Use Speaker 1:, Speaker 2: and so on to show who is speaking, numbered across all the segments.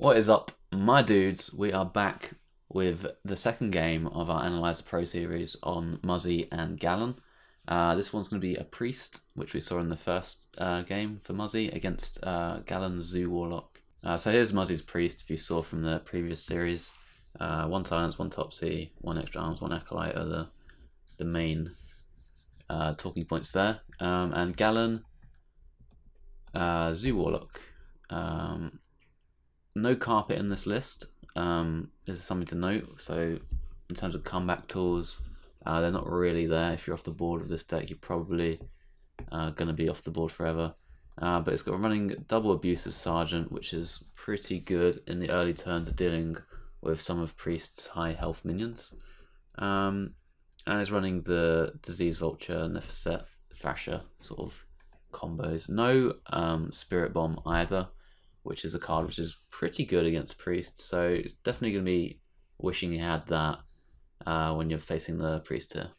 Speaker 1: What is up, my dudes? We are back with the second game of our ANALYSE Pro series on Muzzy and Gallon. This one's going to be a priest, which we saw in the first game for Muzzy against Gallon's Zoo Warlock. So here's Muzzy's priest, if you saw from the previous series. 1 silence, 1 topsy, 1 extra arms, 1 acolyte are the main talking points there. And Gallon, Zoo Warlock. No carpet in this list. This is something to note. So in terms of comeback tools, they're not really there. If you're off the board with this deck, you're probably going to be off the board forever. But it's got running double Abusive Sergeant, which is pretty good in the early turns of dealing with some of Priest's high health minions. And it's running the Disease Vulture and the Set Thrasher sort of combos. No Spirit Bomb either, which is a card which is pretty good against Priests. So it's definitely going to be wishing you had that when you're facing the Priest here.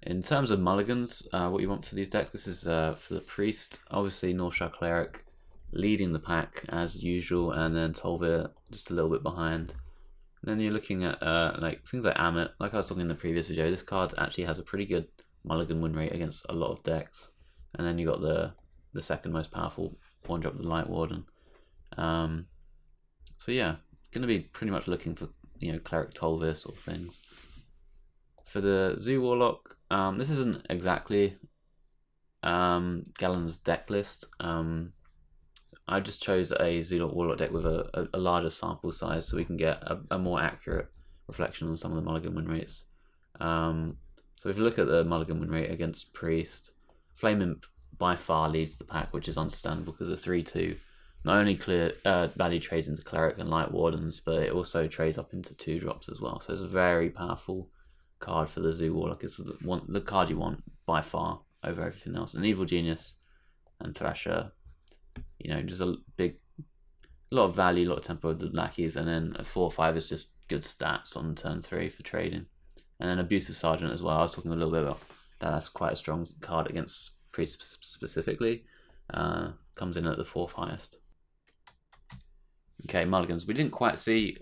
Speaker 1: In terms of mulligans, what you want for these decks, this is for the Priest. Obviously, Northshire Cleric leading the pack as usual, and then Tolvir just a little bit behind. And then you're looking at like things like Amit. Like I was talking in the previous video, this card actually has a pretty good mulligan win rate against a lot of decks. And then you got the second most powerful one drop, the Light Warden. So yeah, going to be pretty much looking for Cleric Tolvir sort of things. For the Zoo Warlock, this isn't exactly Gallon's deck list. I just chose a Zoo Warlock deck with a larger sample size so we can get a more accurate reflection on some of the mulligan win rates. So if you look at the mulligan win rate against Priest, Flame Imp by far leads the pack, which is understandable because of 3/2. Not only value trades into Cleric and Light Wardens, but it also trades up into 2 drops as well. So it's a very powerful card for the Zoo Warlock. It's the card you want by far over everything else. An Evil Genius and Thrasher, just a lot of value, a lot of tempo with the lackeys, and then a 4/5 is just good stats on turn 3 for trading. And then Abusive Sergeant as well. I was talking a little bit about that. That's quite a strong card against Priest specifically. Comes in at the 4th highest. Okay, mulligans. We didn't quite see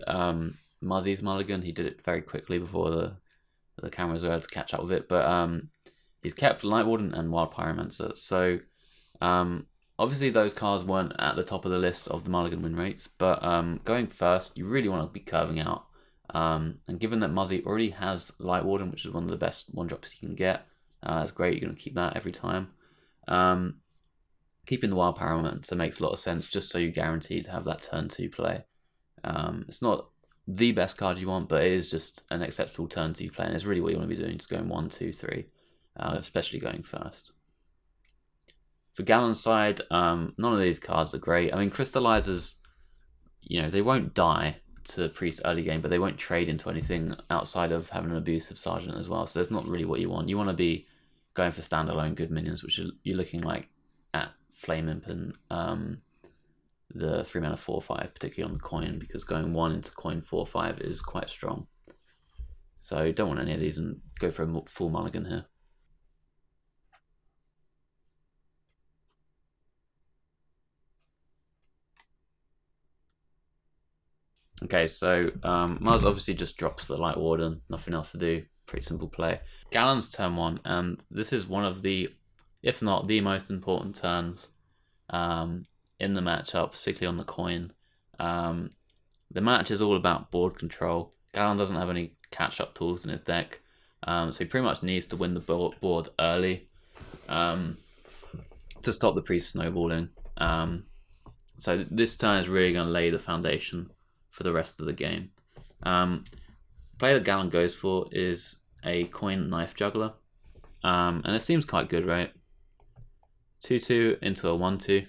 Speaker 1: Muzzy's mulligan. He did it very quickly before the cameras were able to catch up with it. But he's kept Light Warden and Wild Pyromancer. So obviously those cards weren't at the top of the list of the mulligan win rates. But going first, you really want to be curving out. And given that Muzzy already has Light Warden, which is one of the best 1-drops you can get, it's great. You're going to keep that every time. Keeping the Wild Pyromancer makes a lot of sense, just so you guarantee to have that turn 2 play. It's not the best card you want, but it is just an acceptable turn 2 play, and it's really what you want to be doing, just going 1, 2, 3, especially going first. For Gallon's side, none of these cards are great. I mean, Crystallizers, they won't die to Priest early game, but they won't trade into anything outside of having an Abusive Sergeant as well, so that's not really what you want. You want to be going for standalone good minions, which you're looking like at Flame Imp and the 3-mana 4/5, particularly on the coin, because going 1 into coin 4/5 is quite strong. So don't want any of these and go for a full mulligan here. Okay, so Muzz obviously just drops the Light Warden, nothing else to do, pretty simple play. Gallon's turn 1, and this is one of the, if not the most important turns in the matchup, particularly on the coin. The match is all about board control. Gallon doesn't have any catch-up tools in his deck, so he pretty much needs to win the board early to stop the Priest snowballing. So this turn is really going to lay the foundation for the rest of the game. Play that Gallon goes for is a coin Knife Juggler, and it seems quite good, right? 2/2 into a 1/2.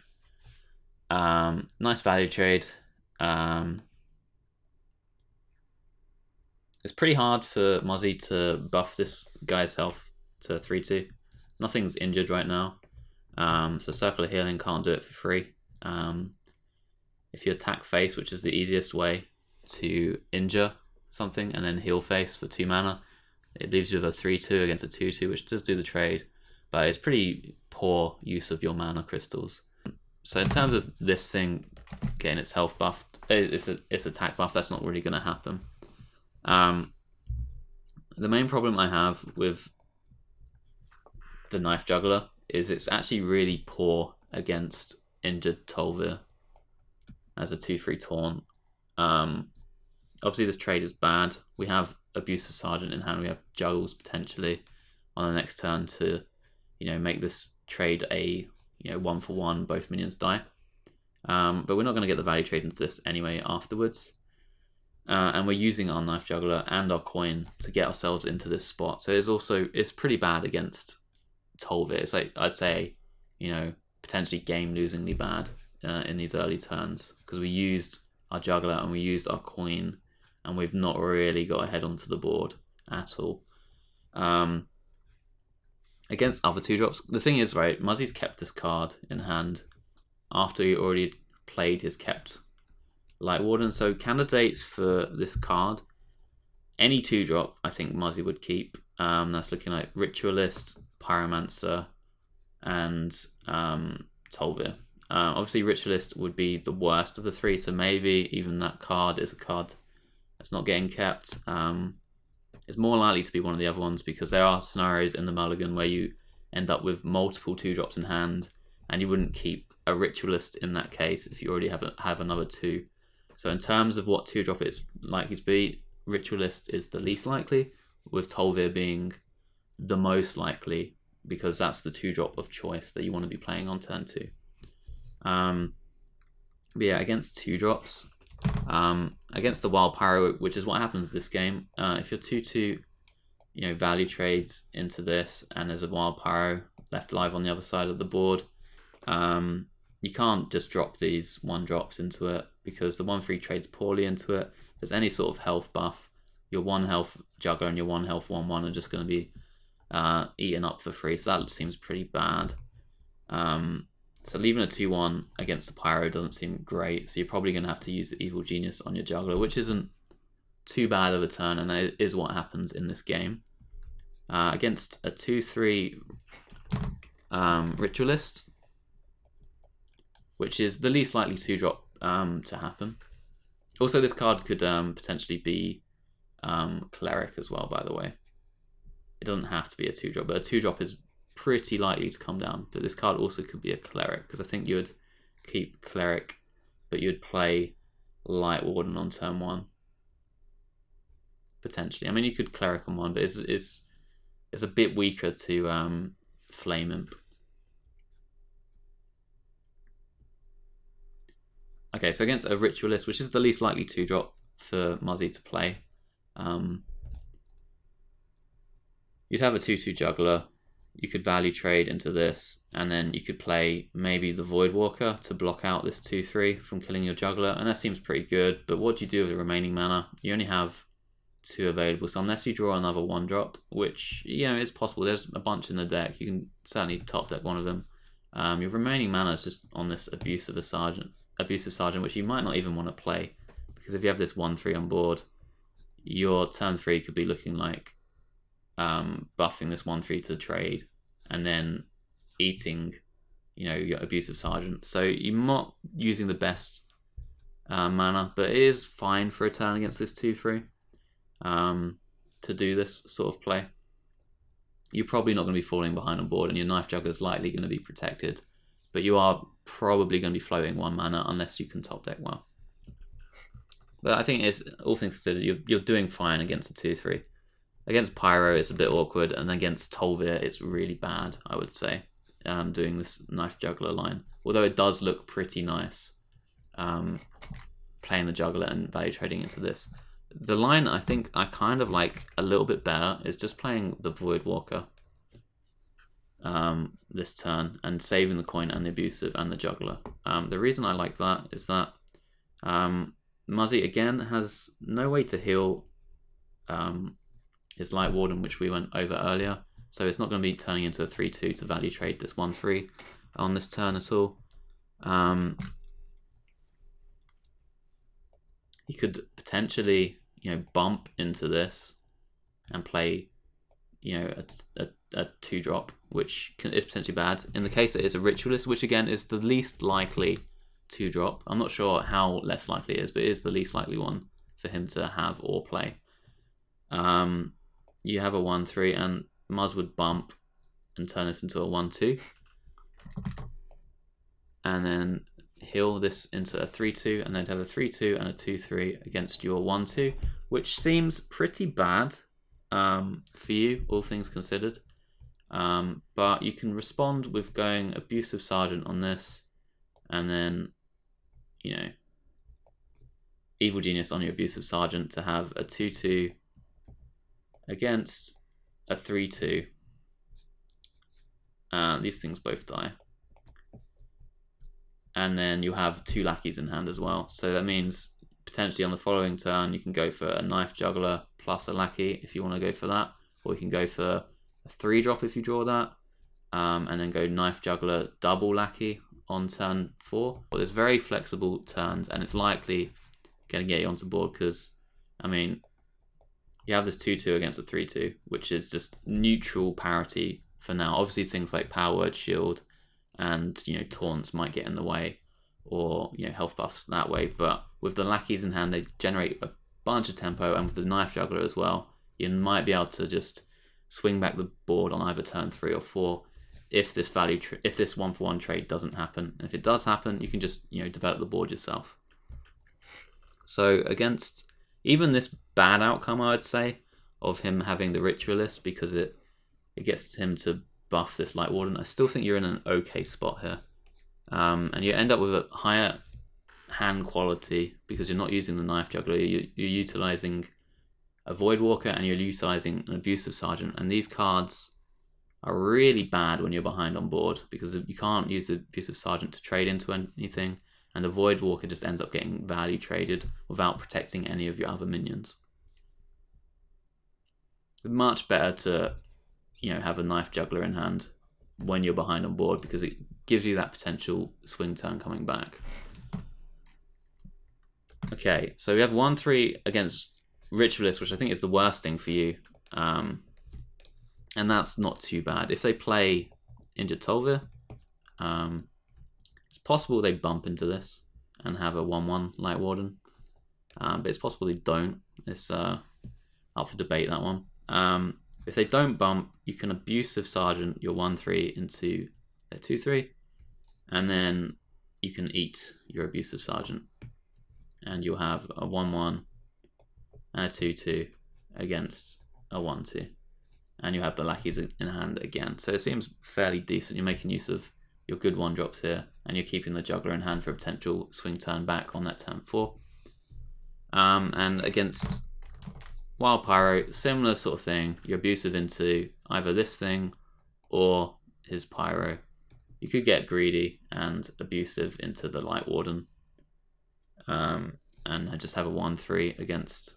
Speaker 1: Nice value trade. It's pretty hard for Muzzy to buff this guy's health to 3/2. Nothing's injured right now, so Circle of Healing can't do it for free. If you attack face, which is the easiest way to injure something, and then heal face for 2 mana, it leaves you with a 3/2 against a 2/2, which does do the trade, but it's pretty poor use of your mana crystals. So in terms of this thing getting its health buffed, it's attack buff. That's not really going to happen. The main problem I have with the Knife Juggler is it's actually really poor against injured Tolvir as a 2/3 taunt. Obviously this trade is bad. We have Abusive Sergeant in hand. We have Juggles potentially on the next turn to, make this trade a 1-for-1, both minions die. But we're not going to get the value trade into this anyway afterwards. And we're using our Knife Juggler and our coin to get ourselves into this spot. So it's pretty bad against Tolvir. It's like, I'd say, potentially game-losingly bad in these early turns, because we used our Juggler and we used our coin, and we've not really got ahead onto the board at all. Against other 2-drops, the thing is, right, Muzzy's kept this card in hand after he already played his kept Light Warden. So candidates for this card, any 2-drop, I think Muzzy would keep. That's looking like Ritualist, Pyromancer, and Tolvir. Obviously, Ritualist would be the worst of the 3, so maybe even that card is a card that's not getting kept. It's more likely to be one of the other ones, because there are scenarios in the Mulligan where you end up with multiple 2-drops in hand, and you wouldn't keep a Ritualist in that case if you already have another 2. So in terms of what 2-drop it's likely to be, Ritualist is the least likely, with Tolvir being the most likely, because that's the 2-drop of choice that you want to be playing on turn 2. But yeah, against 2-drops, against the Wild Pyro, which is what happens this game, if you're 2/2, value trades into this, and there's a Wild Pyro left alive on the other side of the board, you can't just drop these 1-drops into it, because the 1/3 trades poorly into it. If there's any sort of health buff, your 1 health Juggler and your 1 health 1/1 are just going to be eaten up for free, so that seems pretty bad. So leaving a 2/1 against the Pyro doesn't seem great, so you're probably going to have to use the Evil Genius on your Juggler, which isn't too bad of a turn, and that is what happens in this game. Against a 2/3 Ritualist, which is the least likely 2-drop to happen. Also, this card could potentially be Cleric as well, by the way. It doesn't have to be a 2-drop, but a 2-drop is pretty likely to come down. But this card also could be a Cleric, because I think you would keep Cleric, but you'd play Light Warden on turn 1. Potentially. I mean, you could Cleric on 1, but it's a bit weaker to Flame Imp. Okay, so against a Ritualist, which is the least likely 2-drop for Muzzy to play, you'd have a 2/2 Juggler. You could value trade into this, and then you could play maybe the Voidwalker to block out this 2/3 from killing your Juggler, and that seems pretty good. But what do you do with the remaining mana? You only have 2 available, so unless you draw another 1-drop, which is possible, there's a bunch in the deck, you can certainly top deck one of them. Your remaining mana is just on this Abusive Sergeant, which you might not even want to play, because if you have this 1/3 on board, your turn 3 could be looking like buffing this 1/3 to trade, and then eating, your Abusive Sergeant. So you're not using the best mana, but it is fine for a turn against this 2/3 to do this sort of play. You're probably not going to be falling behind on board, and your Knife Juggler is likely going to be protected, but you are probably going to be floating 1 mana unless you can top deck well. But I think it's, all things considered, you're doing fine against a 2/3. Against Pyro, it's a bit awkward, and against Tolvir, it's really bad, I would say, doing this Knife Juggler line. Although it does look pretty nice, playing the Juggler and value trading into this. The line I think I kind of like a little bit better is just playing the Voidwalker this turn, and saving the coin and the Abusive and the Juggler. The reason I like that is that Muzzy, again, has no way to heal his Light Warden, which we went over earlier, so it's not going to be turning into a 3/2 to value trade this 1/3 on this turn at all. He could potentially, bump into this and play, a 2-drop, which is potentially bad. In the case that it's a Ritualist, which again is the least likely 2-drop. I'm not sure how less likely it is, but it is the least likely one for him to have or play. You have a 1/3, and Muzz would bump and turn this into a 1/2, and then heal this into a 3/2, and then have a 3/2 and a 2/3 against your 1/2, which seems pretty bad for you, all things considered. But you can respond with going Abusive Sergeant on this, and then, you know, Evil Genius on your Abusive Sergeant to have a 2/2 against a 3/2. These things both die. And then you have 2 lackeys in hand as well. So that means potentially on the following turn you can go for a Knife Juggler plus a lackey if you want to go for that, or you can go for a 3-drop if you draw that, and then go Knife Juggler double lackey on turn 4. But there's very flexible turns, and it's likely going to get you onto board because, I mean, you have this 2/2 against a 3/2, which is just neutral parity for now. Obviously things like Power Word Shield and, you know, taunts might get in the way, or, you know, health buffs that way, but with the lackeys in hand they generate a bunch of tempo, and with the Knife Juggler as well, you might be able to just swing back the board on either turn 3 or 4 if this if this 1-for-1 trade doesn't happen. And if it does happen, you can just, you know, develop the board yourself. So against even this bad outcome, I would say, of him having the Ritualist, because it gets him to buff this Light Warden, I still think you're in an okay spot here. And you end up with a higher hand quality because you're not using the Knife Juggler, you're utilizing a Void Walker and you're utilizing an Abusive Sergeant. And these cards are really bad when you're behind on board because you can't use the Abusive Sergeant to trade into anything, and the Void Walker just ends up getting value traded without protecting any of your other minions. It's much better to, you know, have a Knife Juggler in hand when you're behind on board because it gives you that potential swing turn coming back. Okay, so we have 1/3 against Ritualist, which I think is the worst thing for you. And that's not too bad. If they play Injured Tolvir, it's possible they bump into this and have a 1/1 Light Warden. But it's possible they don't. It's up for debate, that one. If they don't bump, you can Abusive Sergeant your 1/3 into a 2/3, and then you can eat your Abusive Sergeant, and you'll have a 1/1 and a 2/2 against a 1/2, and you have the lackeys in hand again. So it seems fairly decent. You're making use of your good 1-drops here, and you're keeping the Juggler in hand for a potential swing turn back on that turn 4. And against Wild Pyro, similar sort of thing. You're abusive into either this thing or his Pyro. You could get greedy and abusive into the Light Warden, and just have a 1/3 against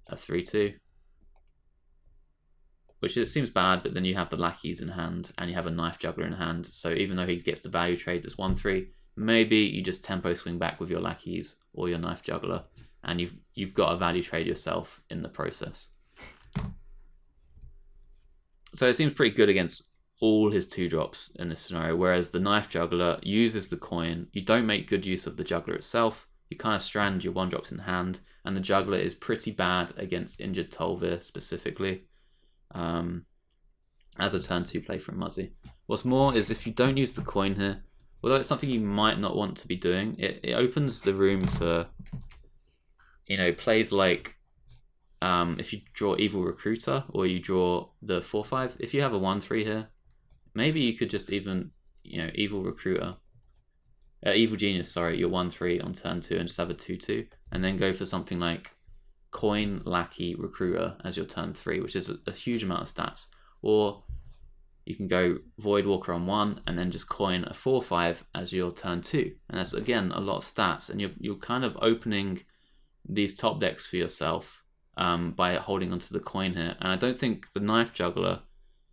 Speaker 1: a 3/2, which it seems bad, but then you have the lackeys in hand and you have a Knife Juggler in hand. So even though he gets the value trade this 1/3, maybe you just tempo swing back with your lackeys or your Knife Juggler, and you've got a value trade yourself in the process. So it seems pretty good against all his 2-drops in this scenario, whereas the Knife Juggler uses the coin. You don't make good use of the Juggler itself. You kind of strand your 1-drops in hand, and the Juggler is pretty bad against Injured Tolvir specifically, as a turn 2 play from Muzzy. What's more is if you don't use the coin here, although it's something you might not want to be doing, it opens the room for, you know, plays like if you draw Evil Recruiter or you draw the 4/5. If you have a 1/3 here, maybe you could just even, you know, Evil Genius, sorry, your 1/3 on turn 2 and just have a 2/2, and then go for something like Coin, Lackey, Recruiter as your turn 3, which is a huge amount of stats. Or you can go Void Walker on 1 and then just coin a 4/5 as your turn 2, and that's again a lot of stats, and you're kind of opening these top decks for yourself by holding onto the coin here. And I don't think the Knife Juggler,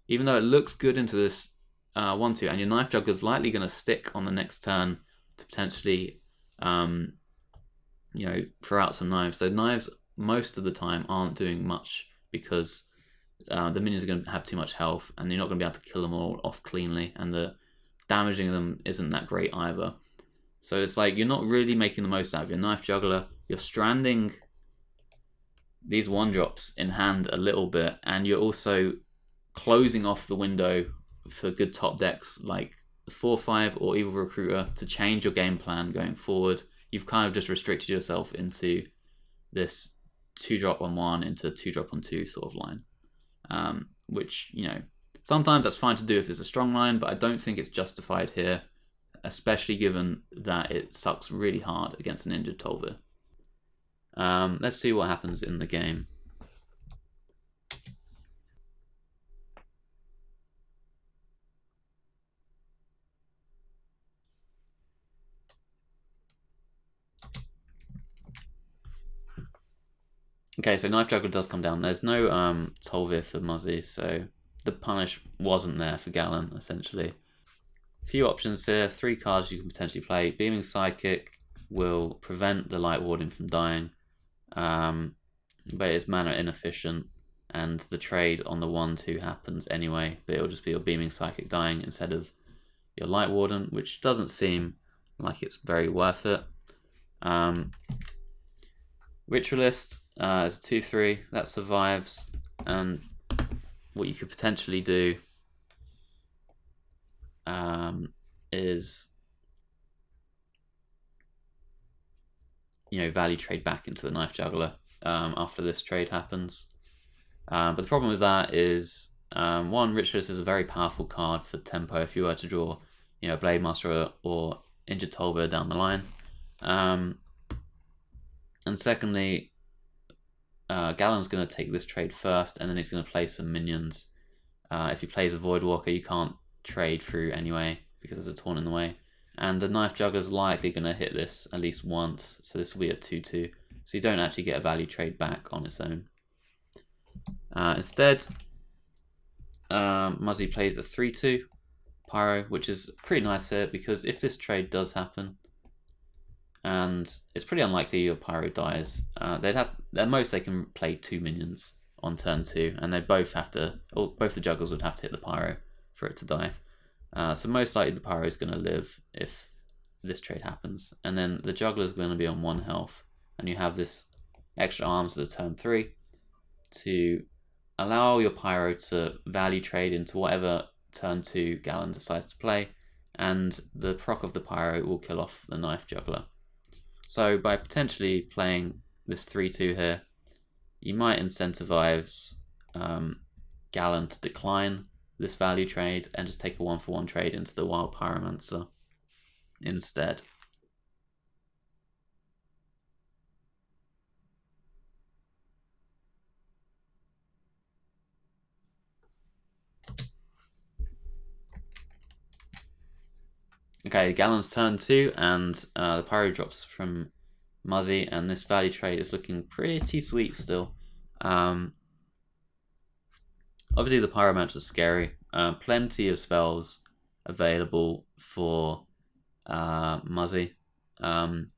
Speaker 1: even though it looks good into this 1/2, and your Knife Juggler is likely going to stick on the next turn to potentially you know, throw out some knives. So knives most of the time aren't doing much because the minions are going to have too much health, and you're not going to be able to kill them all off cleanly, and the damaging them isn't that great either. So it's like you're not really making the most out of your Knife Juggler. You're stranding these 1-drops in hand a little bit, and you're also closing off the window for good top decks like 4/5 or Evil Recruiter to change your game plan going forward. You've kind of just restricted yourself into this 2-drop on 1 into 2-drop on 2 sort of line, which, you know, sometimes that's fine to do if it's a strong line, but I don't think it's justified here, especially given that it sucks really hard against an injured Tolvir. Let's see what happens in the game. Okay, so Knife Juggler does come down. There's no Tolvir for Muzzy, so the punish wasn't there for Gallon, essentially. Few options here, 3 cards you can potentially play. Beaming Sidekick will prevent the Light Warden from dying, but it's mana inefficient, and the trade on the 1/2 happens anyway, but it'll just be your Beaming Psychic dying instead of your Light Warden, which doesn't seem like it's very worth it. Ritualist is a 2/3 that survives, and what you could potentially do is, you know, value trade back into the Knife Juggler after this trade happens. But the problem with that is, one, Ritualist is a very powerful card for tempo if you were to draw, you know, Blade Master or Injured Tolbur down the line. And secondly, Gallon's going to take this trade first, and then he's going to play some minions. If he plays a Voidwalker, you can't trade through anyway because there's a taunt in the way. And the Knife Juggler's likely going to hit this at least once, so this will be a 2/2. So you don't actually get a value trade back on its own. Instead, Muzzy plays a 3/2 Pyro, which is pretty nice here because if this trade does happen, and it's pretty unlikely your Pyro dies, at most they can play 2 minions on turn 2, and they both have to, or both the Jugglers would have to hit the Pyro for it to die. So most likely the Pyro is going to live if this trade happens, and then the Juggler is going to be on 1 health, and you have this extra arms at turn 3 to allow your Pyro to value trade into whatever turn 2 Gallon decides to play, and the proc of the Pyro will kill off the Knife Juggler. So by potentially playing this 3/2 here, you might incentivize Gallon to decline this value trade and just take a 1-for-1 trade into the Wild Pyromancer instead. Okay, Gallon's turn 2, and the Pyro drops from Muzzy, and this value trade is looking pretty sweet still. Obviously the Pyromancer is scary. Plenty of spells available for Muzzy on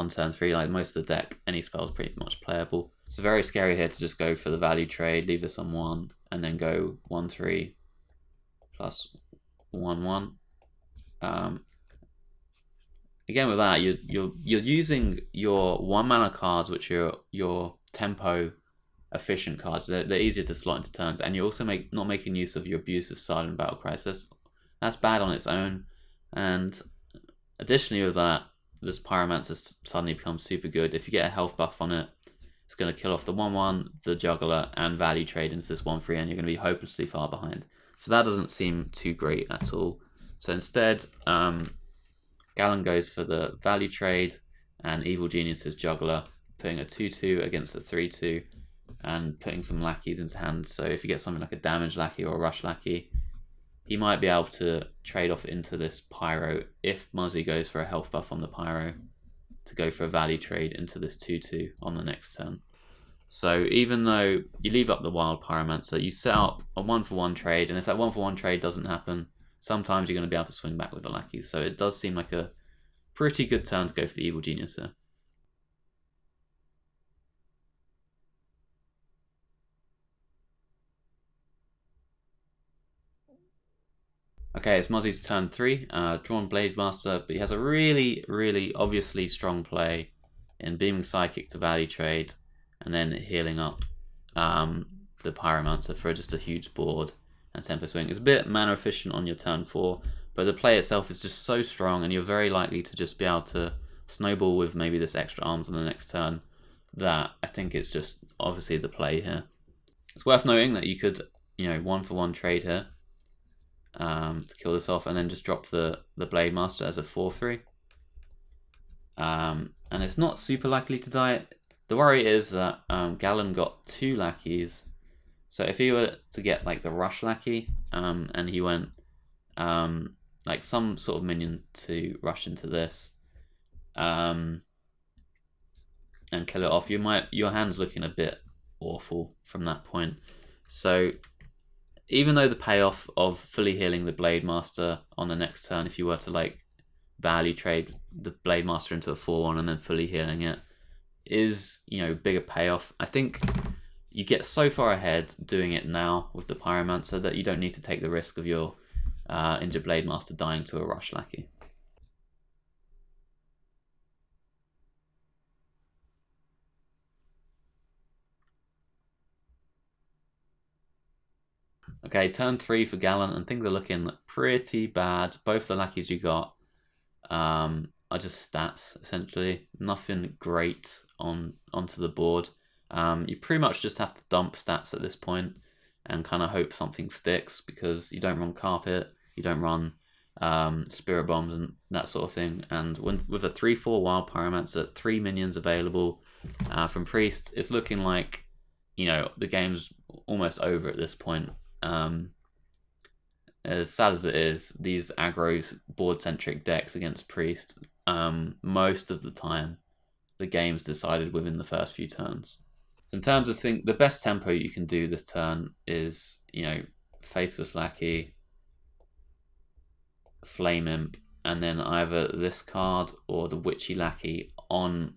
Speaker 1: turn 3. Like most of the deck, any spell is pretty much playable. It's very scary here to just go for the value trade, leave this on 1, and then go 1/3 plus 1/1. Again with that, you're using your 1 mana cards, which are your tempo efficient cards. They're easier to slot into turns, and you're also not making use of your abuse of Silent Battle Crisis. That's bad on its own, and additionally with that, this Pyromancer suddenly becomes super good. If you get a health buff on it, it's going to kill off the 1/1, the Juggler, and value trade into this 1/3, and you're going to be hopelessly far behind. So that doesn't seem too great at all. So instead, Gallon goes for the value trade, and Evil Genius's Juggler, putting a 2/2 against a 3/2, and putting some lackeys into hand. So if you get something like a damage lackey or a rush lackey, he might be able to trade off into this Pyro if Muzzy goes for a health buff on the Pyro to go for a value trade into this 2/2 on the next turn. So even though you leave up the Wild Pyromancer, you set up a 1-for-1 trade, and if that 1-for-1 trade doesn't happen, sometimes you're going to be able to swing back with the lackeys. So it does seem like a pretty good turn to go for the Evil Genius here. Okay, it's Muzzy's turn 3. Drawn Blade Master, but he has a really obviously strong play in Beaming Psychic to value trade, and then healing up the Pyromancer for just a huge board and tempo swing. It's a bit mana efficient on your turn 4, but the play itself is just so strong, and you're very likely to just be able to snowball with maybe this extra arms on the next turn, that I think it's just obviously the play here. It's worth noting that you could, 1-for-1 trade here to kill this off, and then just drop the Blade Master as a 4/3. And it's not super likely to die. The worry is that Gallon got 2 lackeys, so if he were to get like the Rush lackey, and he went like some sort of minion to rush into this, and kill it off, your hand's looking a bit awful from that point. So even though the payoff of fully healing the Blade Master on the next turn, if you were to like value trade the Blade Master into a 4/1 and then fully healing it, is, bigger payoff. I think you get so far ahead doing it now with the Pyromancer that you don't need to take the risk of your injured Blade Master dying to a Rush lackey. Okay, turn 3 for Gallon, and things are looking pretty bad. Both the lackeys you got are just stats, essentially. Nothing great onto the board. You pretty much just have to dump stats at this point and kind of hope something sticks, because you don't run Carpet, you don't run Spirit Bombs and that sort of thing. And with a 3/4 Wild Pyromancer, 3 minions available from Priest, it's looking like, the game's almost over at this point. As sad as it is, these aggro board-centric decks against Priest, most of the time, the game's decided within the first few turns. So in terms of the best tempo you can do this turn is, Faceless Lackey, Flame Imp, and then either this card or the Witchy Lackey on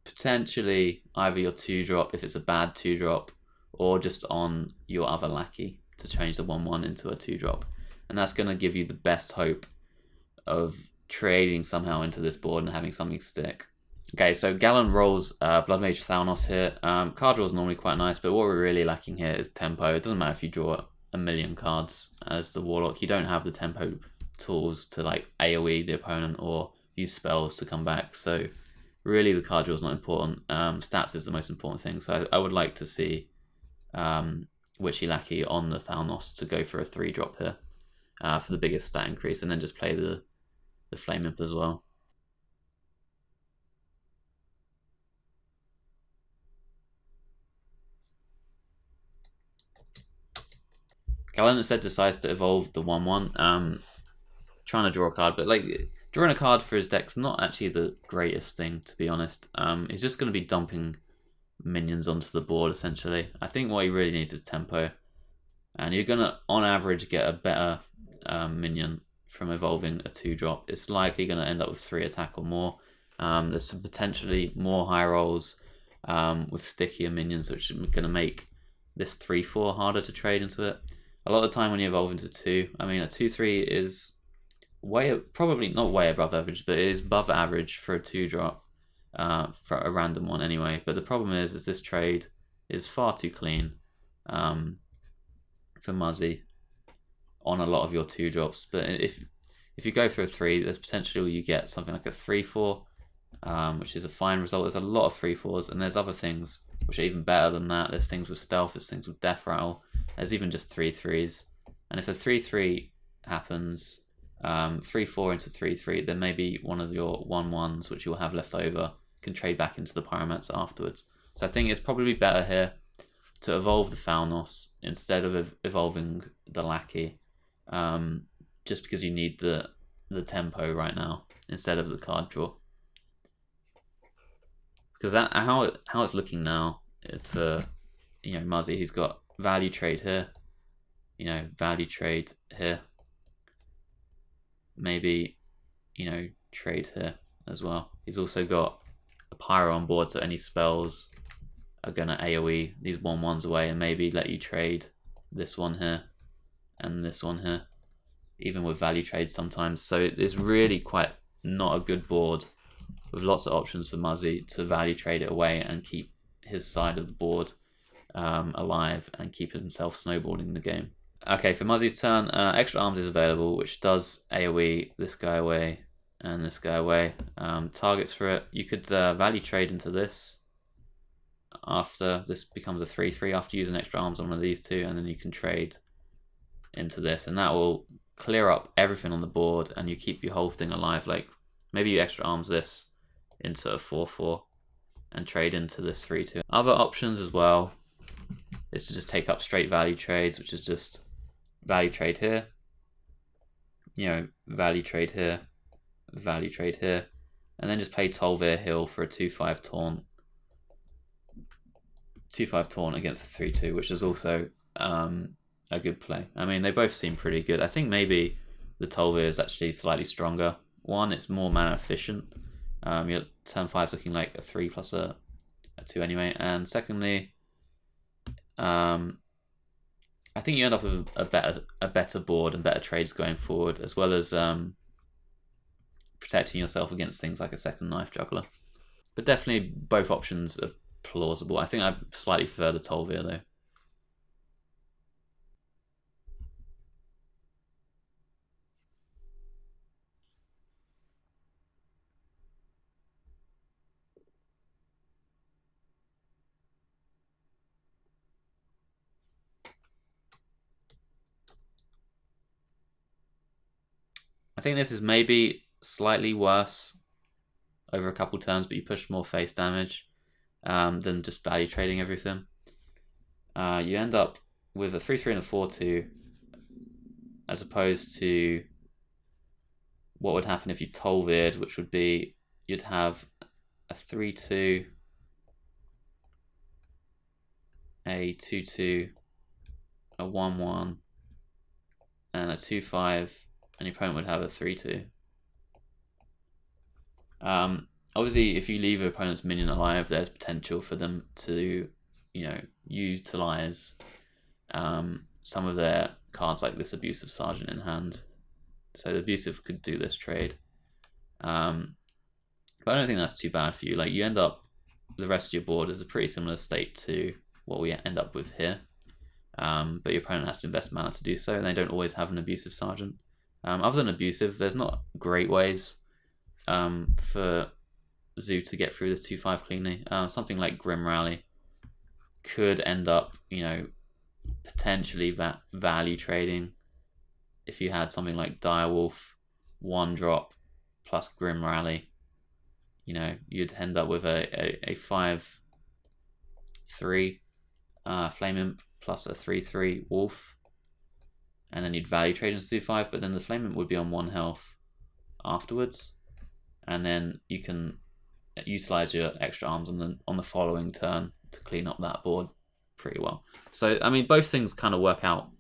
Speaker 1: potentially either your 2-drop, if it's a bad 2-drop, or just on your other lackey to change the 1/1 into a 2-drop. And that's going to give you the best hope of trading somehow into this board and having something stick. Okay, so Gallon rolls Blood Mage Thalnos here. Card draw is normally quite nice, but what we're really lacking here is tempo. It doesn't matter if you draw a million cards as the Warlock. You don't have the tempo tools to like AoE the opponent or use spells to come back. So really the card draw is not important. Stats is the most important thing. So I would like to see Witchy Lackey on the Thalnos to go for a 3-drop here for the biggest stat increase, and then just play the Flame Imp as well. Gallon instead decides to evolve the 1/1, trying to draw a card, but like drawing a card for his deck's not actually the greatest thing, to be honest. He's just going to be dumping minions onto the board, essentially. I think what he really needs is tempo, and you're going to, on average, get a better minion from evolving a 2-drop. It's likely going to end up with 3 attack or more. There's some potentially more high rolls with stickier minions, which are going to make this 3/4 harder to trade into it. A lot of the time when you evolve into 2, I mean, a 2/3 is probably not way above average, but it is above average for a 2-drop. For a random one anyway, but the problem is this trade is far too clean for Muzzy on a lot of your 2-drops. But if you go for a 3, there's potential you get something like a 3/4, which is a fine result. There's a lot of 3/4s, and there's other things which are even better than that. There's things with stealth, there's things with death rattle, there's even just 3/3s. And if a 3/3 happens, 3/4 into 3/3, then maybe one of your 1/1s which you'll have left over can trade back into the Pyromancer afterwards. So I think it's probably better here to evolve the Thalnos instead of evolving the Lackey, just because you need the tempo right now instead of the card draw. Because how it's looking now for Muzzy, he's got value trade here, value trade here, maybe trade here as well. He's also got a Pyro on board, so any spells are going to AoE these 1/1s away, and maybe let you trade this one here and this one here. even with value trades sometimes. So it's really quite not a good board with lots of options for Muzzy to value trade it away and keep his side of the board alive and keep himself snowballing the game. Okay, for Muzzy's turn, extra arms is available, which does AoE this guy away and this guy away. Targets for it. You could value trade into this after this becomes a 3/3 after using extra arms on one of these two, and then you can trade into this, and that will clear up everything on the board and you keep your whole thing alive. Like maybe you extra arms this into a 4/4 and trade into this 3/2. Other options as well is to just take up straight value trades, which is just value trade here, value trade here, value trade here, and then just play Tolvir Hill for a 2/5 taunt. 2/5 taunt against a 3/2, which is also a good play. I mean, they both seem pretty good. I think maybe the Tolvir is actually slightly stronger. One, it's more mana efficient. Your turn 5's looking like a 3 plus a 2 anyway. And secondly, I think you end up with a better board and better trades going forward, as well as protecting yourself against things like a second knife juggler. But definitely both options are plausible. I think I slightly prefer the Tolvir though. I think this is maybe slightly worse over a couple turns, but you push more face damage than just value trading everything. You end up with a 3/3 and a 4/2, as opposed to what would happen if you Tolvired, which would be you'd have a 3/2, a 2/2, a 1/1, and a 2/5. And your opponent would have a 3/2. Obviously, if you leave your opponent's minion alive, there's potential for them to, utilize some of their cards like this Abusive Sergeant in hand. So the Abusive could do this trade. But I don't think that's too bad for you. Like, you end up, the rest of your board is a pretty similar state to what we end up with here. But your opponent has to invest mana to do so, and they don't always have an Abusive Sergeant. Other than Abusive, there's not great ways for Zoo to get through this 2/5 cleanly. Something like Grim Rally could end up, potentially value trading. If you had something like Direwolf, 1-drop plus Grim Rally, you'd end up with a 5/3 Flame Imp plus a 3/3 Wolf. And then you'd value trade into 2/5, but then the Flame Imp would be on 1 health afterwards. And then you can utilize your extra arms on the following turn to clean up that board pretty well. So, I mean, both things kind of work out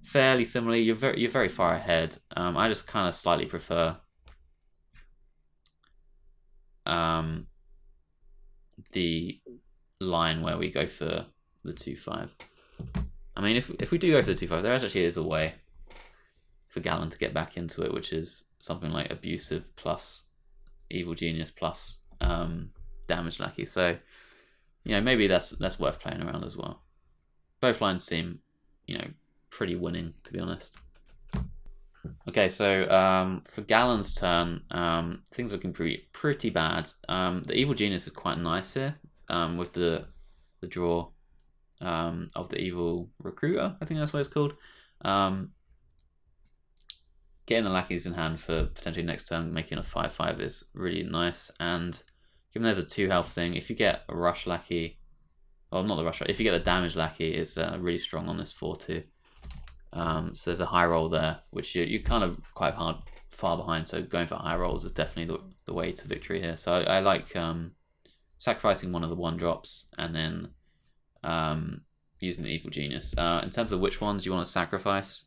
Speaker 1: fairly similarly. You're very far ahead. I just kind of slightly prefer the line where we go for the 2/5. I mean, if we do go for the 2/5, there actually is a way for Gallon to get back into it, which is something like Abusive plus Evil Genius plus Damage Lackey. So, maybe that's worth playing around as well. Both lines seem, pretty winning, to be honest. Okay, so for Gallon's turn, things are looking pretty bad. The Evil Genius is quite nice here with the draw of the Evil Recruiter, I think that's what it's called. Getting the lackeys in hand for potentially next turn, making a 5/5 is really nice. And given there's a 2 health thing, if you get a rush lackey, well, not the rush, if you get the damage lackey, it's really strong on this 4/2. So there's a high roll there, which you're kind of quite far behind. So going for high rolls is definitely the way to victory here. So I like sacrificing one of the 1-drops and then using the Evil Genius. In terms of which ones you want to sacrifice,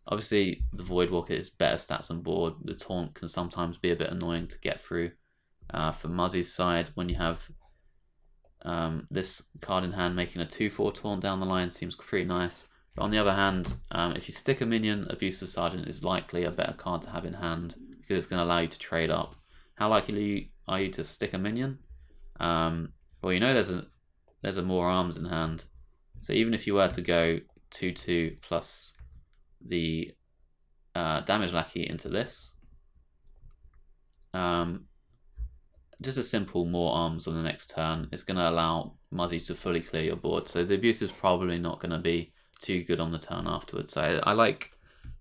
Speaker 1: obviously the Voidwalker is better stats on board. The Taunt can sometimes be a bit annoying to get through. For Muzzy's side, when you have this card in hand, making a 2/4 Taunt down the line seems pretty nice. But on the other hand, if you stick a minion, Abusive Sergeant is likely a better card to have in hand because it's going to allow you to trade up. How likely are you to stick a minion? Well, you know there's a more arms in hand. So even if you were to go 2/2 plus the damage lackey into this, just a simple more arms on the next turn is going to allow Muzzy to fully clear your board. So the Abusive is probably not going to be too good on the turn afterwards. So I like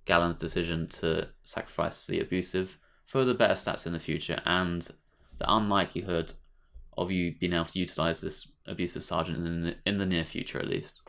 Speaker 1: Gallon's decision to sacrifice the Abusive for the better stats in the future and the unlikelihood of you being able to utilize this Abusive Sergeant in the near future at least.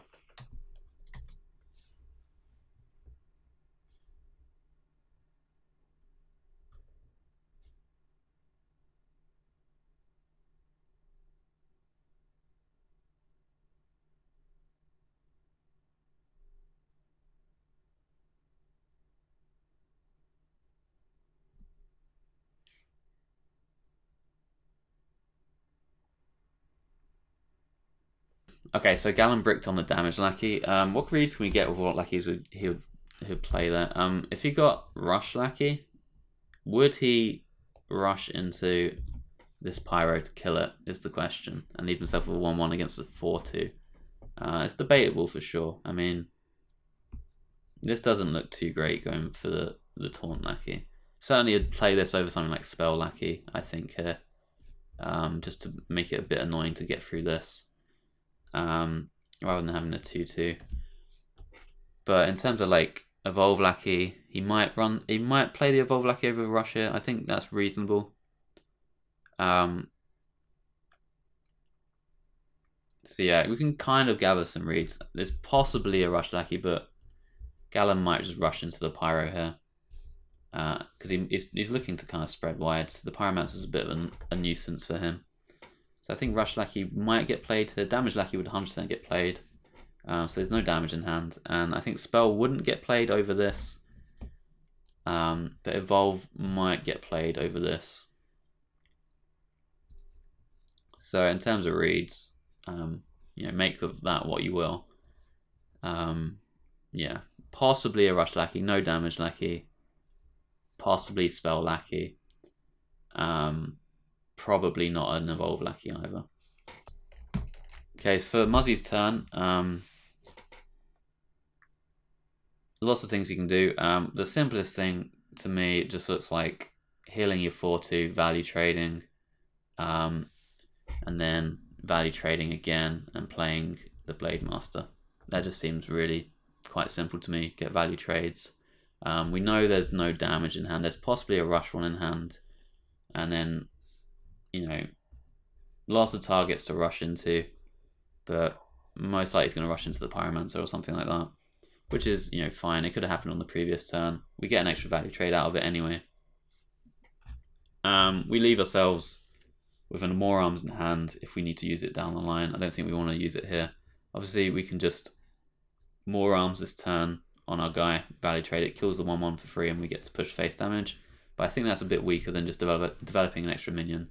Speaker 1: Okay, so Gallon bricked on the damage lackey. What reads can we get with what lackeys he would play there? If he got rush lackey, would he rush into this pyro to kill it? Is the question, and leave himself with a 1/1 against the 4/2. It's debatable for sure. I mean, this doesn't look too great going for the taunt lackey. Certainly, I'd play this over something like spell lackey. I think here, just to make it a bit annoying to get through this. Rather than having a 2/2. But in terms of like Evolve Lackey, he might play the Evolve Lackey over Rush here. I think that's reasonable. So yeah, we can kind of gather some reads. There's possibly a Rush Lackey, but Gallon might just rush into the Pyro here. Because he's looking to kind of spread wide. So the Pyromancer is a bit of a nuisance for him. So I think Rush Lackey might get played. The Damage Lackey would 100% get played. So there's no damage in hand. And I think Spell wouldn't get played over this. But Evolve might get played over this. So in terms of reads, make of that what you will. Yeah, possibly a Rush Lackey, no Damage Lackey. Possibly Spell Lackey. Probably not an Evolve Lackey either. Okay, so for Muzzy's turn, lots of things you can do. The simplest thing to me just looks like healing your 4/2, value trading, and then value trading again and playing the Blade Master. That just seems really quite simple to me. Get value trades. We know there's no damage in hand. There's possibly a rush one in hand, and then lots of targets to rush into, but most likely he's going to rush into the Pyromancer or something like that, which is fine. It could have happened on the previous turn. We get an extra value trade out of it anyway. We leave ourselves with more arms in hand if we need to use it down the line. I don't think we want to use it here. Obviously, we can just more arms this turn on our guy, value trade it, kills the 1/1 for free, and we get to push face damage. But I think that's a bit weaker than just developing an extra minion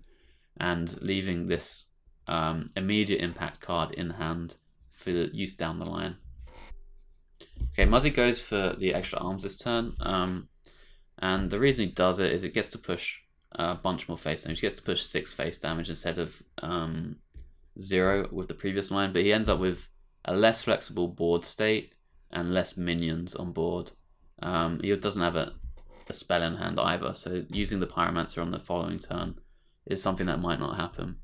Speaker 1: and leaving this immediate impact card in hand for use down the line. Okay, Muzzy goes for the extra arms this turn, and the reason he does it is it gets to push a bunch more face damage. He gets to push 6 face damage instead of 0 with the previous line, but he ends up with a less flexible board state and less minions on board. He doesn't have a spell in hand either, so using the Pyromancer on the following turn is something that might not happen.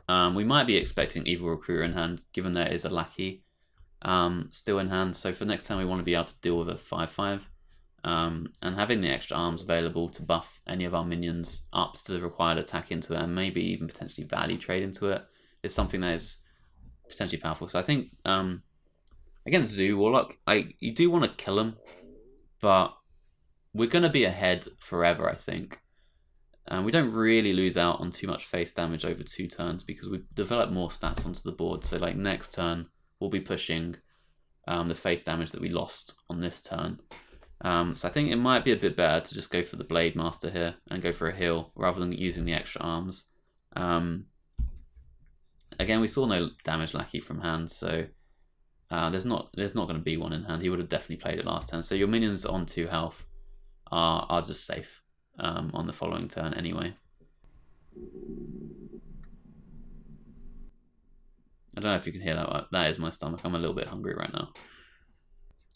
Speaker 1: We might be expecting Evil Recruiter in hand, given there is a Lackey still in hand. So for next time, we want to be able to deal with a 5/5. And having the extra arms available to buff any of our minions up to the required attack into it, and maybe even potentially value trade into it, is something that is potentially powerful. So I think against Zoo Warlock, you do want to kill him, but we're going to be ahead forever, I think. And we don't really lose out on too much face damage over 2 turns because we develop more stats onto the board. So like next turn, we'll be pushing the face damage that we lost on this turn. So I think it might be a bit better to just go for the Blade Master here and go for a heal rather than using the extra arms. Again, we saw no damage lackey from hand, so there's not going to be one in hand. He would have definitely played it last turn. So your minions on 2 health are just safe on the following turn anyway. I don't know if you can hear that. That is my stomach. I'm a little bit hungry right now.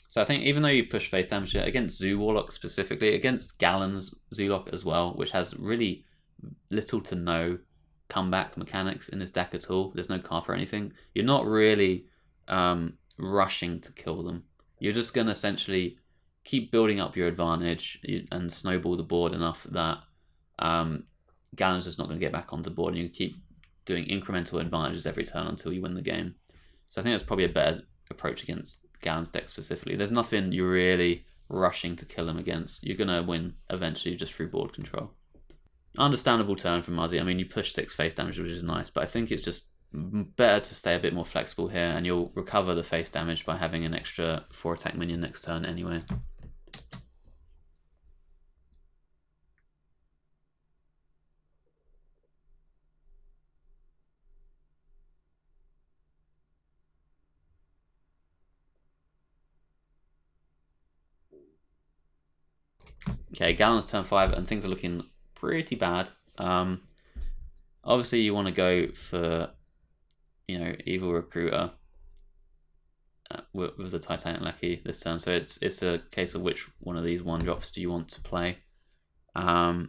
Speaker 1: So I think even though you push face damage here, against Zoo Warlock specifically, against Gallon's Zoolock as well, which has really little to no comeback mechanics in his deck at all. There's no carp or anything. You're not really rushing to kill them. You're just going to essentially keep building up your advantage and snowball the board enough that Gallon's just not going to get back onto the board, and you keep doing incremental advantages every turn until you win the game. So I think that's probably a better approach against Gallon's deck specifically. There's nothing you're really rushing to kill him against. You're going to win eventually just through board control. Understandable turn from Muzzy. I mean, you push 6 face damage, which is nice, but I think it's just better to stay a bit more flexible here, and you'll recover the face damage by having an extra 4 attack minion next turn anyway. Okay, Gallon's turn 5, and things are looking pretty bad. Obviously, you want to go for, Evil Recruiter with the Titanic Lackey this turn. So it's a case of which one of these 1-drops do you want to play. I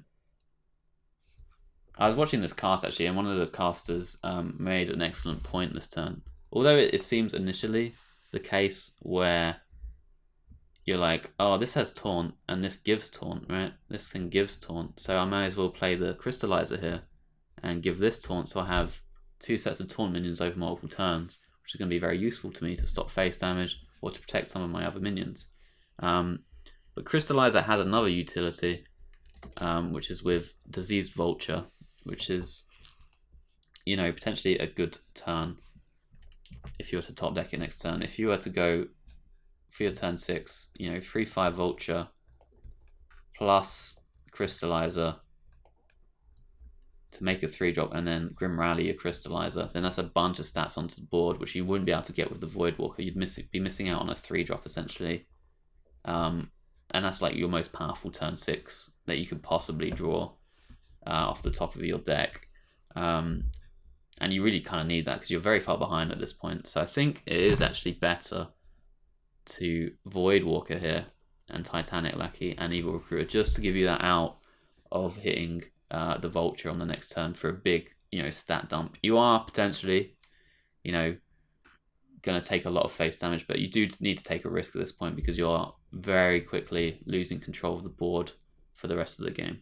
Speaker 1: was watching this cast actually, and one of the casters made an excellent point this turn. Although it seems initially the case where you're like, oh, this has taunt, and this gives taunt, right? This thing gives taunt, so I may as well play the Crystallizer here and give this taunt, so I have 2 sets of taunt minions over multiple turns, which is going to be very useful to me to stop face damage or to protect some of my other minions. But Crystallizer has another utility, which is with Diseased Vulture, which is, potentially a good turn if you were to top deck it next turn. If you were to go for your turn 6, 3/5 Vulture plus Crystallizer to make a 3-drop, and then Grim Rally your Crystallizer, then that's a bunch of stats onto the board which you wouldn't be able to get with the Voidwalker. You'd be missing out on a 3-drop essentially, and that's like your most powerful turn 6 that you could possibly draw off the top of your deck, and you really kind of need that because you're very far behind at this point. So I think it is actually better to Voidwalker here and Titanic Lackey and Evil Recruiter, just to give you that out of hitting the Vulture on the next turn for a big, stat dump. You are potentially, going to take a lot of face damage, but you do need to take a risk at this point because you are very quickly losing control of the board for the rest of the game.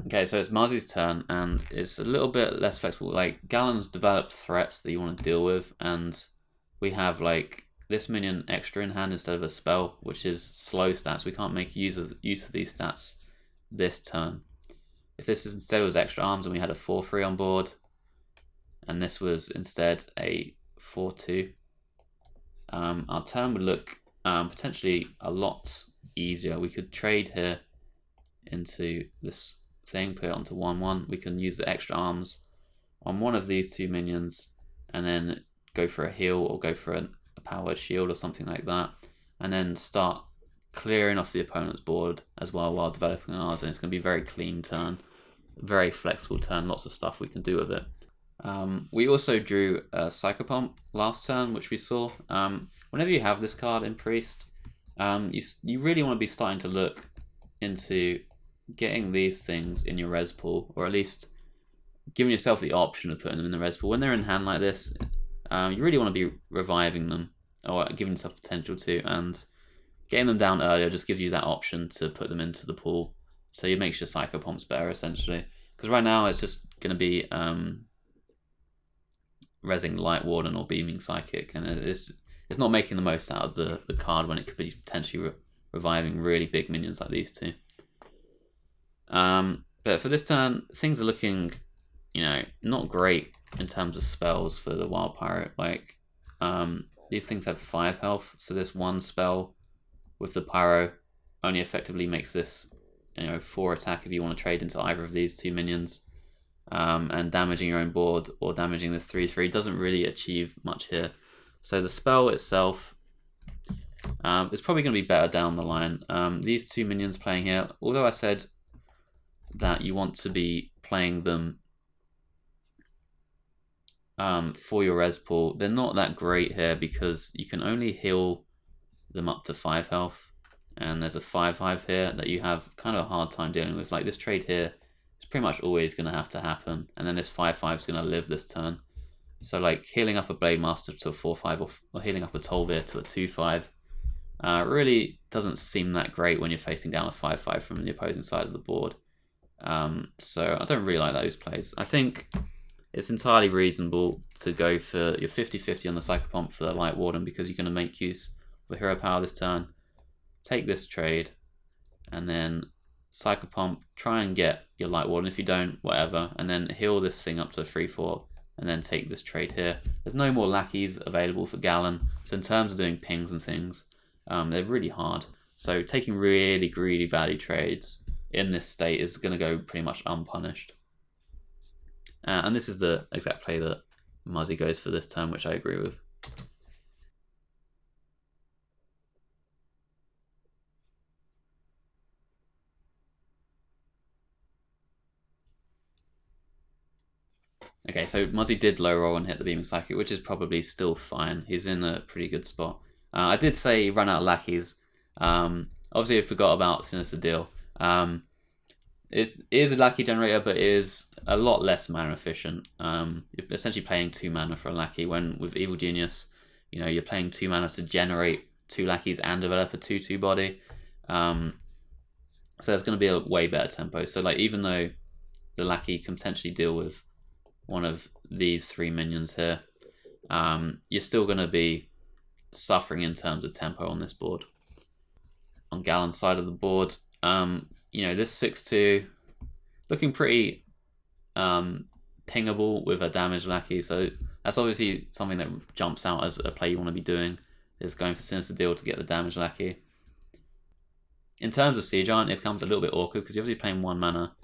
Speaker 1: Okay, so it's Muzzy's turn, and it's a little bit less flexible. Like, Gallon's developed threats that you want to deal with, and we have, like, this minion extra in hand instead of a spell, which is slow stats. We can't make use of these stats this turn. If this is instead was extra arms and we had a 4/3 on board, and this was instead a 4/2, our turn would look potentially a lot easier. We could trade here into this thing, put it onto 1/1. We can use the extra arms on one of these 2 minions and then go for a heal or go for a powered shield or something like that, and then start clearing off the opponent's board as well while developing ours, and it's going to be a very clean turn, very flexible turn, lots of stuff we can do with it. We also drew a Psychopomp last turn, which we saw. Whenever you have this card in Priest, you really want to be starting to look into getting these things in your res pool, or at least giving yourself the option of putting them in the res pool. When they're in hand like this, you really want to be reviving them, or giving yourself potential to, and getting them down earlier just gives you that option to put them into the pool. So it makes your Psychopomps better, essentially. Because right now it's just going to be rezzing Light Warden or Beaming Psychic, and it's not making the most out of the card when it could be potentially reviving really big minions like these 2. But for this turn, things are looking, not great in terms of spells for the Wild Pirate. Like, these things have 5 health, so this one spell with the pyro only effectively makes this 4 attack if you want to trade into either of these 2 minions. And damaging your own board or damaging this 3/3 doesn't really achieve much here. So the spell itself is probably going to be better down the line. These 2 minions playing here, although I said that you want to be playing them for your res pool, they're not that great here because you can only heal them up to 5 health, and there's a 5/5 here that you have kind of a hard time dealing with. Like this trade here, it's pretty much always going to have to happen, and then this 5/5 is going to live this turn. So like healing up a Blade Master to a 4/5 or healing up a Tolvir to a 2/5 really doesn't seem that great when you're facing down a 5/5 from the opposing side of the board. So I don't really like those plays. I think it's entirely reasonable to go for your 50/50 on the Psychopomp for the Light Warden because you're going to make use of hero power this turn. Take this trade, and then Psychopomp, try and get your Light Warden. If you don't, whatever, and then heal this thing up to a 3/4, and then take this trade here. There's no more lackeys available for Gallon, so in terms of doing pings and things, they're really hard. So taking really greedy value trades in this state is going to go pretty much unpunished. And this is the exact play that Muzzy goes for this turn, which I agree with. Okay, so Muzzy did low roll and hit the Beaming Psychic, which is probably still fine. He's in a pretty good spot. I did say run out of lackeys. Obviously, I forgot about Sinister Deal. It is a lackey generator, but it is a lot less mana efficient. You're essentially paying 2 mana for a lackey, when with Evil Genius, you're paying 2 mana to generate 2 lackeys and develop a 2/2 body. So it's going to be a way better tempo. So like even though the lackey can potentially deal with one of these 3 minions here, you're still going to be suffering in terms of tempo on this board. On Gallon's side of the board, this 6/2 looking pretty pingable with a damage lackey, so that's obviously something that jumps out as a play you want to be doing, is going for Sinister Deal to get the damage lackey. In terms of Sea Giant, it becomes a little bit awkward because you're obviously paying 1 mana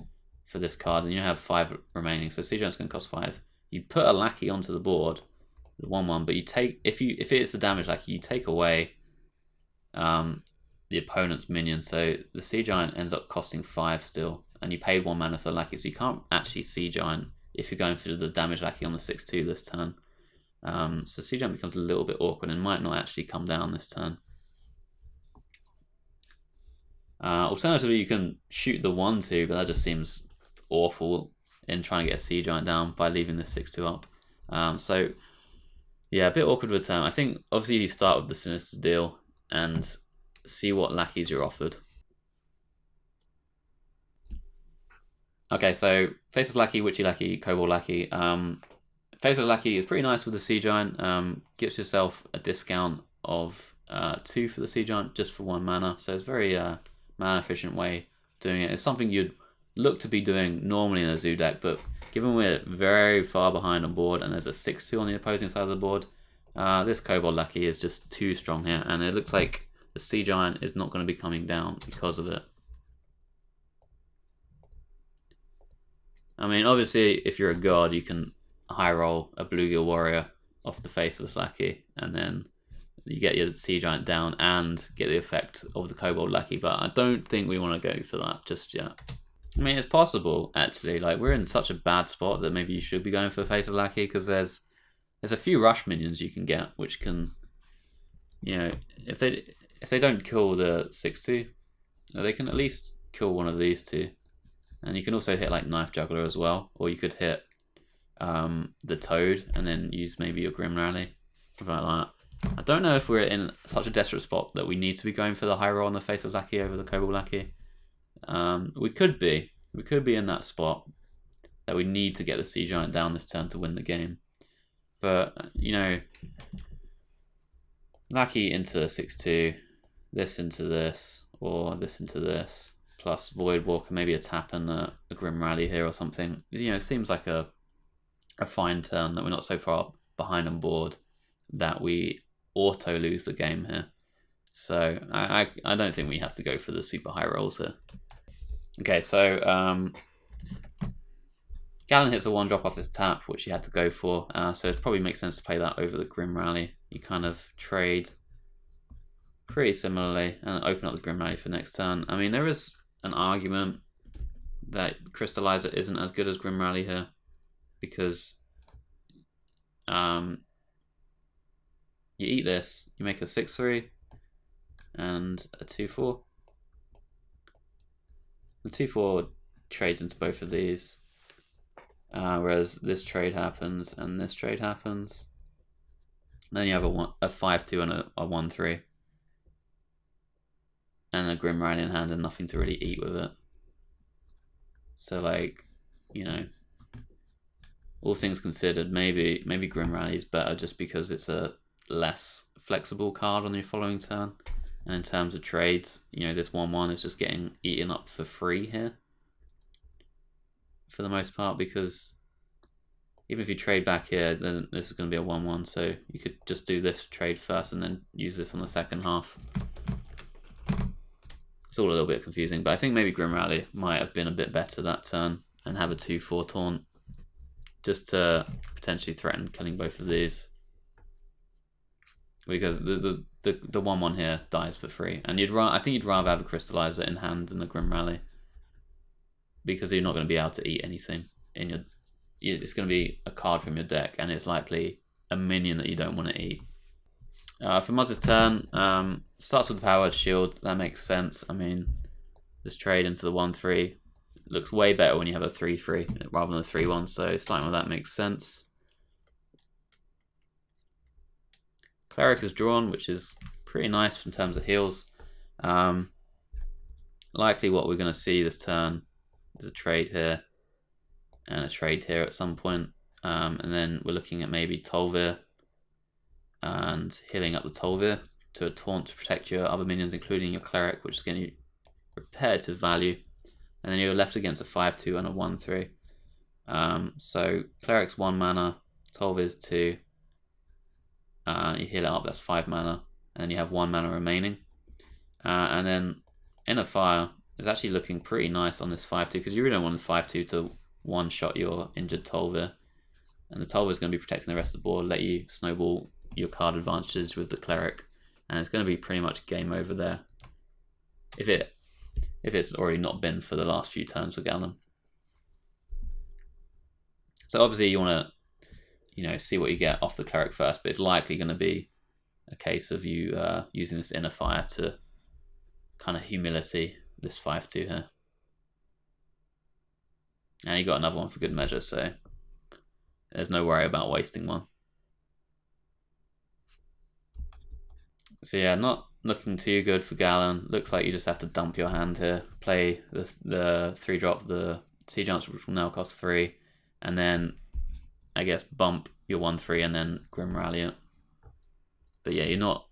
Speaker 1: for this card and you have 5 remaining, so Sea Giant's going to cost 5. You put a lackey onto the board, the 1/1, but you take, if it is the damage lackey, you take away the opponent's minion, so the Sea Giant ends up costing 5 still, and you paid 1 mana for the lackey, so you can't actually Sea Giant if you're going for the damage lackey on the 6/2 this turn. So Sea Giant becomes a little bit awkward and might not actually come down this turn. Alternatively, you can shoot the 1/2, but that just seems awful in trying to get a Sea Giant down by leaving this 6/2 up. So yeah, a bit awkward with a turn. I think obviously you start with the Sinister Deal and see what lackeys you're offered. Okay, so Faceless Lackey, Witchy Lackey, Kobold Lackey. Faceless Lackey is pretty nice with the Sea Giant. Gives yourself a discount of 2 for the Sea Giant just for 1 mana. So it's a very mana efficient way of doing it. It's something you'd look to be doing normally in a zoo deck, but given we're very far behind on board and there's a 6/2 on the opposing side of the board, this Kobold Lackey is just too strong here, and it looks like the Sea Giant is not going to be coming down because of it. I mean, obviously, if you're a god, you can high roll a Bluegill Warrior off the Faceless Lackey, and then you get your Sea Giant down and get the effect of the Kobold Lackey, but I don't think we want to go for that just yet. I mean, it's possible, actually. Like, we're in such a bad spot that maybe you should be going for Faceless Lackey, because there's a few rush minions you can get, which can, if they don't kill the 6/2, they can at least kill one of these 2. And you can also hit like Knife Juggler as well, or you could hit the Toad and then use maybe your Grim Rally, something like that. I don't know if we're in such a desperate spot that we need to be going for the high roll on the Faceless Lackey over the Kobold Lackey. We could be in that spot that we need to get the Sea Giant down this turn to win the game. But Lackey into 6/2, this into this, or this into this, plus Void Walker, maybe a tap and a Grim Rally here or something. It seems like a fine turn that we're not so far behind on board that we auto lose the game here. So I don't think we have to go for the super high rolls here. Okay, so Gallon hits a 1-drop off his tap, which he had to go for. So it probably makes sense to play that over the Grim Rally. You kind of trade pretty similarly and open up the Grim Rally for next turn. I mean, there is an argument that Crystallizer isn't as good as Grim Rally here, because you eat this, you make a 6-3 and a 2-4. The 2-4 trades into both of these, whereas this trade happens and this trade happens. And then you have a 5-2 and a 1-3. And a Grim Rally in hand and nothing to really eat with it. So, like, you know, all things considered, maybe Grim Rally is better just because it's a less flexible card on your following turn. And in terms of trades, you know, this 1-1 is just getting eaten up for free here, for the most part, because even if you trade back here, then this is going to be a 1-1. So you could just do this trade first and then use this on the second half. It's all a little bit confusing, but I think maybe Grim Rally might have been a bit better that turn and have a 2-4 taunt, just to potentially threaten killing both of these. Because the 1-1 here dies for free, and I think you'd rather have a Crystallizer in hand than the Grim Rally, because you're not going to be able to eat anything in your. It's going to be a card from your deck, and it's likely a minion that you don't want to eat. For Muz's turn, starts with the Powered Shield. That makes sense. I mean, this trade into the 1-3 looks way better when you have a 3-3 rather than a 3-1, so starting with that makes sense. Cleric is drawn, which is pretty nice in terms of heals. Likely what we're going to see this turn is a trade here and a trade here at some point. And then we're looking at maybe Tolvir and healing up the Tolvir to a taunt to protect your other minions, including your Cleric, which is getting you repetitive value. And then you're left against a 5-2 and a 1-3. So Cleric's 1 mana, Tolvir's 2. You heal it up, that's 5 mana. And then you have 1 mana remaining. And then Inner Fire is actually looking pretty nice on this 5-2, because you really don't want the 5-2 to one-shot your injured Tolvir. And the Tolvir is going to be protecting the rest of the board, let you snowball your card advantages with the Cleric. And it's going to be pretty much game over there, if it's already not been for the last few turns with Gallon. So obviously you want to, see what you get off the Cleric first, but it's likely going to be a case of you using this Inner Fire to kind of humility this 5-2 here. And you got another one for good measure, so there's no worry about wasting one. So yeah, not looking too good for Gallon. Looks like you just have to dump your hand here. Play the 3-drop, the Sea Giants, which will now cost 3. And then, I guess, bump your 1-3 and then Grim Rally it. But yeah, you're not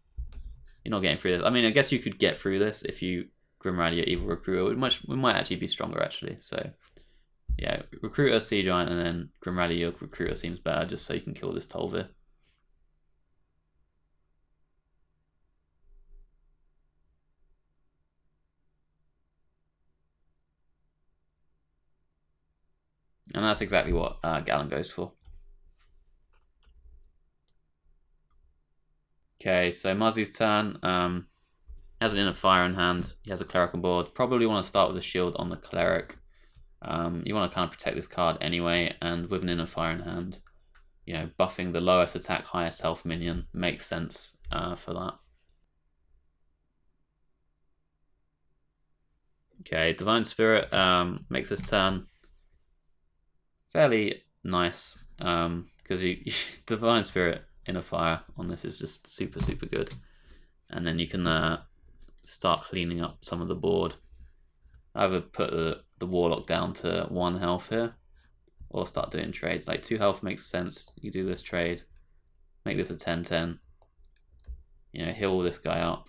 Speaker 1: getting through this. I mean, I guess you could get through this if you Grim Rally your Evil Recruiter. We might actually be stronger, actually. So yeah, Recruiter, Sea Giant, and then Grim Rally your Recruiter seems better, just so you can kill this Tolvir. And that's exactly what Gallon goes for. Okay, so Muzzy's turn. Has an Inner Fire in hand. He has a Cleric on board. Probably want to start with a shield on the Cleric. You want to kind of protect this card anyway, and with an Inner Fire in hand, buffing the lowest attack, highest health minion makes sense for that. Okay, Divine Spirit makes this turn fairly nice, because you Divine Spirit Inner Fire on this is just super good, and then you can start cleaning up some of the board. Either put the warlock down to 1 health here, or start doing trades. Like 2 health makes sense. You do this trade, make this a 10-10. Heal this guy up,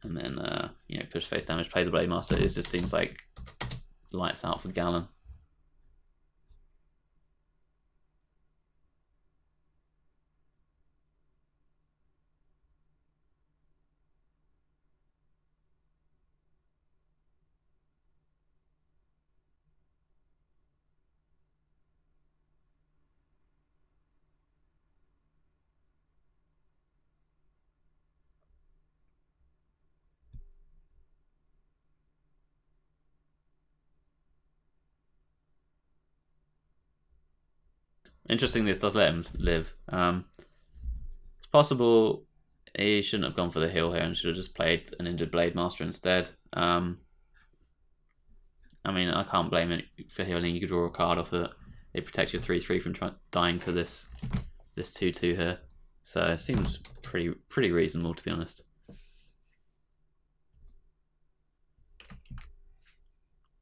Speaker 1: and then push face damage. Play the Blade Master. It just seems like lights out for Gallon. Interestingly, this does let him live. It's possible he shouldn't have gone for the heal here and should have just played an injured Blade Master instead. I mean, I can't blame it for healing. You could draw a card off it. It protects your 3/3 from dying to this 2/2 here. So it seems pretty reasonable, to be honest.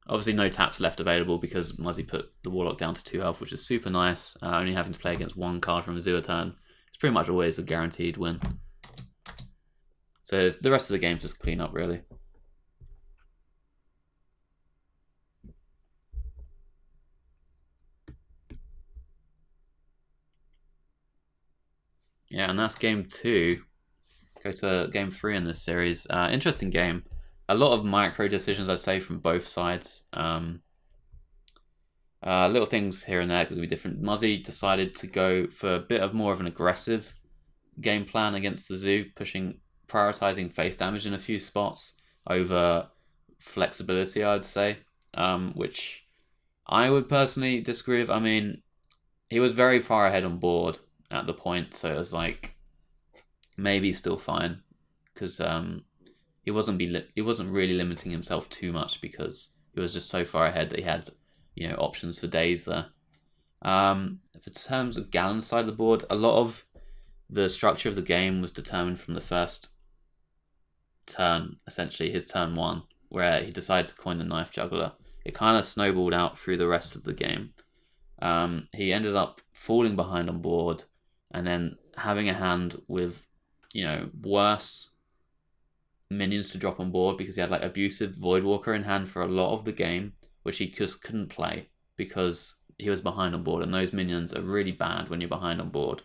Speaker 1: Obviously, no taps left available because Muzzy put the Warlock down to 2 health, which is super nice. Only having to play against 1 card from a 0 turn. It's pretty much always a guaranteed win. So the rest of the game's just clean up, really. Yeah, and that's game 2. Go to game 3 in this series. Interesting game. A lot of micro decisions, I'd say, from both sides. Little things here and there could be different. Muzzy decided to go for a bit of more of an aggressive game plan against the Zoo, prioritizing face damage in a few spots over flexibility, I'd say, which I would personally disagree with. I mean, he was very far ahead on board at the point, so it was like maybe still fine because he wasn't really limiting himself too much because he was just so far ahead that he had options for days there. For terms of Gallon's side of the board, a lot of the structure of the game was determined from the first turn, essentially his turn 1, where he decided to coin the Knife Juggler. It kind of snowballed out through the rest of the game. He ended up falling behind on board and then having a hand with worse minions to drop on board because he had like abusive Voidwalker in hand for a lot of the game, which he just couldn't play because he was behind on board, and those minions are really bad when you're behind on board.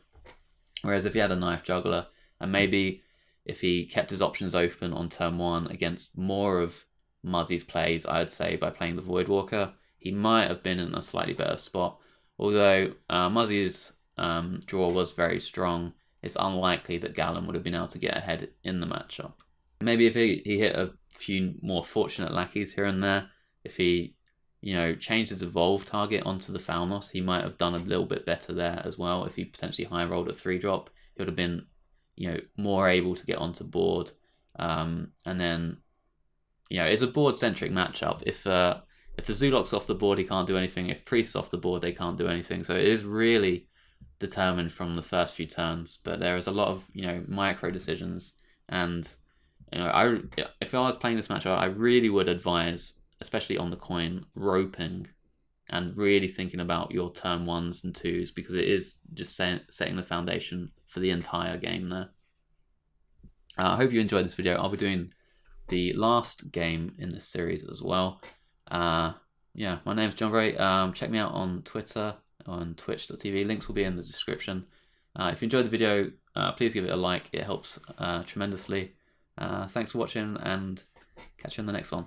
Speaker 1: Whereas if he had a Knife Juggler, and maybe if he kept his options open on turn 1 against more of Muzzy's plays, I'd say by playing the Voidwalker, he might have been in a slightly better spot. Although Muzzy's draw was very strong, it's unlikely that Gallon would have been able to get ahead in the matchup. Maybe if he hit a few more fortunate lackeys here and there, if he changed his evolve target onto the Falnos, he might have done a little bit better there as well. If he potentially high rolled a 3-drop, he would have been more able to get onto board. And then it's a board centric matchup. If the Zoolok's off the board, he can't do anything. If Priest's off the board, they can't do anything. So it is really determined from the first few turns. But there is a lot of micro decisions, and if I was playing this matchup, I really would advise, especially on the coin, roping and really thinking about your turn 1s and 2s, because it is just setting the foundation for the entire game there. I hope you enjoyed this video. I'll be doing the last game in this series as well. Yeah, my name's Jambre. Check me out on Twitter, on twitch.tv. Links will be in the description. If you enjoyed the video, please give it a like. It helps tremendously. Thanks for watching, and catch you in the next one.